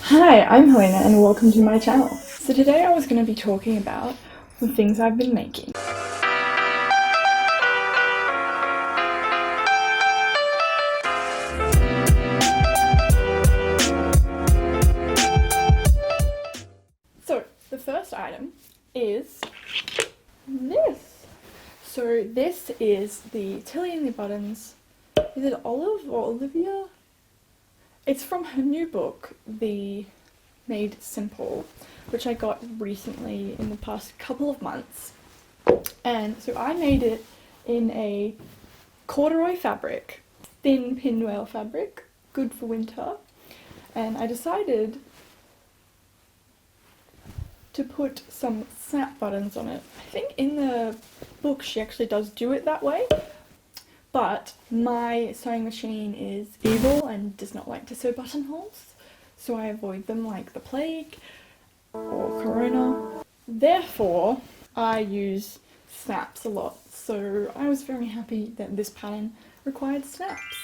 Hi, I'm Helena and welcome to my channel. So today I was going to be talking about the things I've been making. So the first item is this. So this is the Tilly and the Buttons. Is it Olive or Olivia? It's from her new book, The Made Simple, which I got recently in the past couple of months. And so I made it in a corduroy fabric, thin pinwheel fabric, good for winter. And I decided to put some snap buttons on it. I think in the book she actually does do it that way, but my sewing machine is evil and does not like to sew buttonholes, so I avoid them like the plague or corona. Therefore, I use snaps a lot, so I was very happy that this pattern required snaps.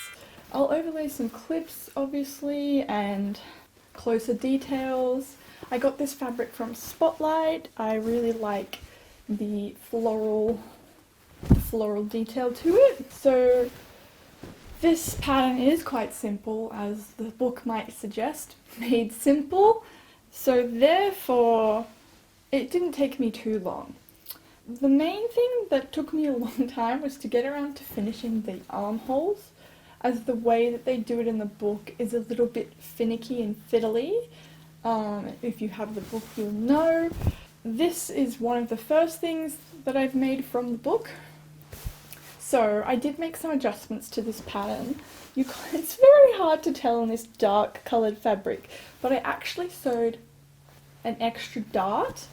I'll overlay some clips, obviously, and closer details. I got this fabric from Spotlight. I really like the floral detail to it. So this pattern is quite simple, as the book might suggest, made simple. So therefore, it didn't take me too long. The main thing that took me a long time was to get around to finishing the armholes, as the way that they do it in the book is a little bit finicky and fiddly. If you have the book, you'll know. This is one of the first things that I've made from the book. So I did make some adjustments to this pattern. It's very hard to tell in this dark coloured fabric, but I actually sewed an extra dart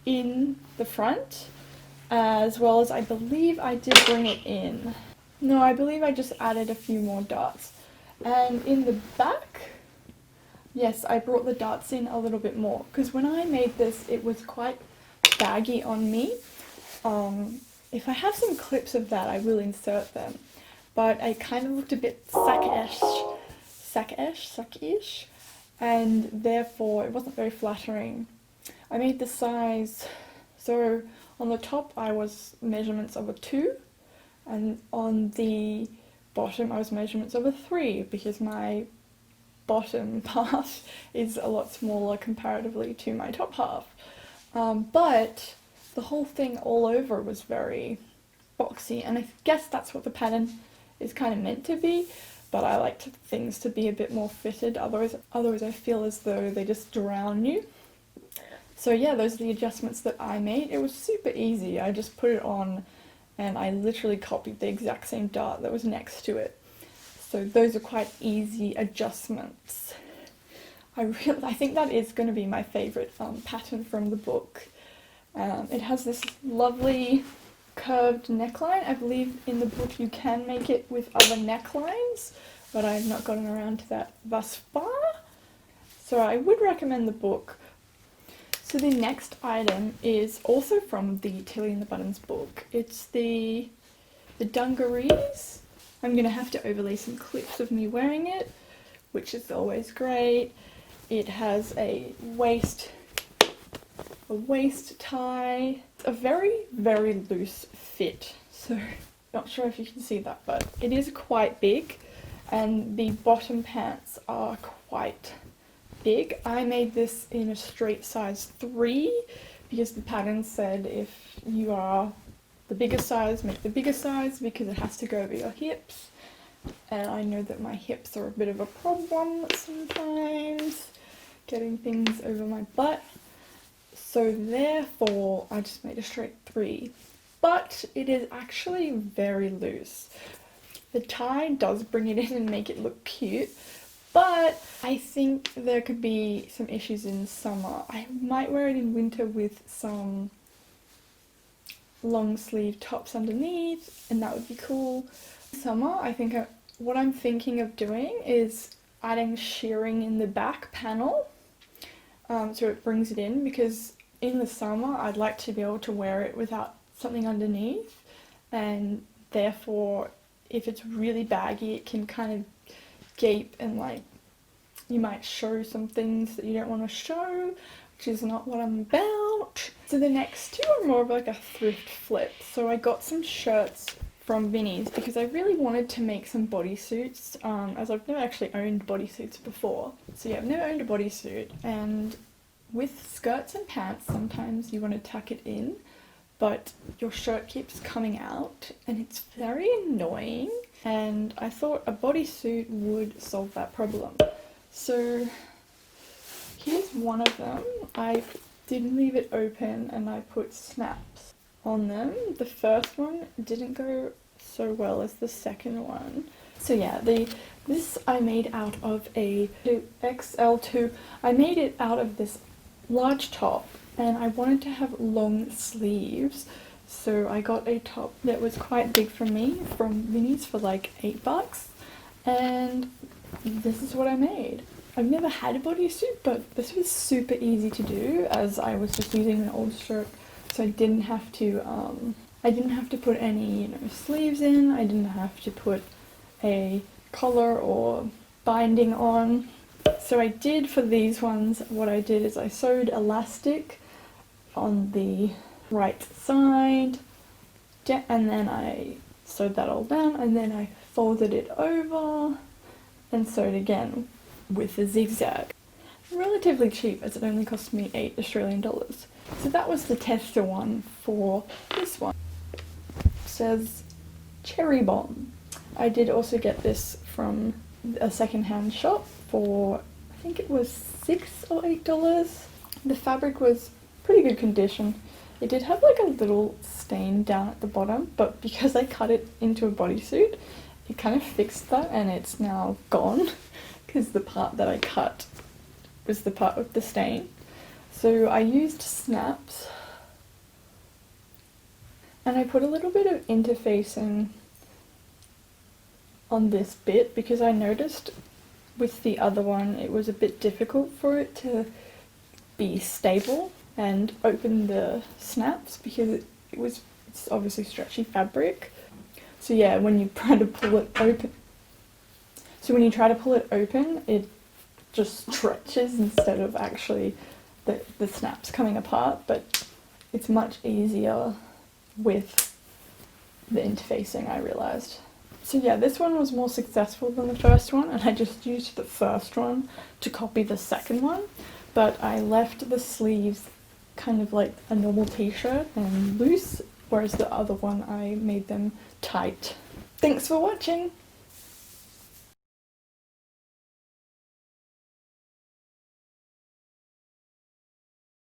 in the front, as well as I believe I did bring it in. No, I believe I just added a few more darts. And in the back, yes, I brought the darts in a little bit more, because when I made this it was quite baggy on me. If I have some clips of that, I will insert them. But I kind of looked a bit sackish, and therefore it wasn't very flattering. I made the size, so on the top I was measurements of a 2, and on the bottom I was measurements of a 3, because my bottom part is a lot smaller comparatively to my top half. But the whole thing all over was very boxy, and I guess that's what the pattern is kind of meant to be, but I like things to be a bit more fitted, otherwise I feel as though they just drown you. So yeah, those are the adjustments that I made. It was super easy. I just put it on and I literally copied the exact same dart that was next to it. So those are quite easy adjustments. I think that is going to be my favourite pattern from the book. It has this lovely curved neckline. I believe in the book you can make it with other necklines, but I've not gotten around to that thus far. So I would recommend the book. So the next item is also from the Tilly and the Buttons book. It's the dungarees. I'm going to have to overlay some clips of me wearing it, which is always great. It has a waist tie. It's a very, very loose fit, so not sure if you can see that, but it is quite big, and the bottom pants are quite big. I made this in a straight size 3 because the pattern said if you are the bigger size, make the bigger size, because it has to go over your hips, and I know that my hips are a bit of a problem sometimes, getting things over my butt. So therefore, I just made a straight 3, but it is actually very loose. The tie does bring it in and make it look cute, but I think there could be some issues in summer. I might wear it in winter with some long sleeve tops underneath, and that would be cool. Summer, I think what I'm thinking of doing is adding shearing in the back panel, so it brings it in, because in the summer I'd like to be able to wear it without something underneath, and therefore if it's really baggy it can kind of gape and like you might show some things that you don't want to show, which is not what I'm about. So the next two are more of like a thrift flip. So I got some shirts from Vinnie's because I really wanted to make some bodysuits, as I've never actually owned bodysuits before. So yeah, I've never owned a bodysuit, and with skirts and pants sometimes you want to tuck it in, but your shirt keeps coming out and it's very annoying, and I thought a bodysuit would solve that problem. So here's one of them. I didn't leave it open and I put snaps on them. The first one didn't go so well as the second one. So yeah, this I made out of a XL2. I made it out of this large top, and I wanted to have long sleeves, so I got a top that was quite big for me from Vinnie's for like $8, and this is what I made. I've never had a bodysuit, but this was super easy to do as I was just using an old shirt, so I didn't have to put any, you know, sleeves in. I didn't have to put a collar or binding on. So I did for these ones, what I did is I sewed elastic on the right side, and then I sewed that all down, and then I folded it over and sewed again with a zigzag. Relatively cheap, as it only cost me $8 Australian. So that was the tester one for this one. It says Cherry Bomb. I did also get this from a secondhand shop for, I think it was $6 or $8. The fabric was pretty good condition. It did have like a little stain down at the bottom, but because I cut it into a bodysuit, it kind of fixed that and it's now gone, because the part that I cut was the part with the stain. So I used snaps, and I put a little bit of interfacing on this bit because I noticed with the other one it was a bit difficult for it to be stable and open the snaps because it's obviously stretchy fabric. So yeah, when you try to pull it open, it just stretches instead of actually the snaps coming apart, but it's much easier with the interfacing, I realised. So yeah, this one was more successful than the first one, and I just used the first one to copy the second one, but I left the sleeves kind of like a normal t-shirt and loose, whereas the other one I made them tight. Thanks for watching!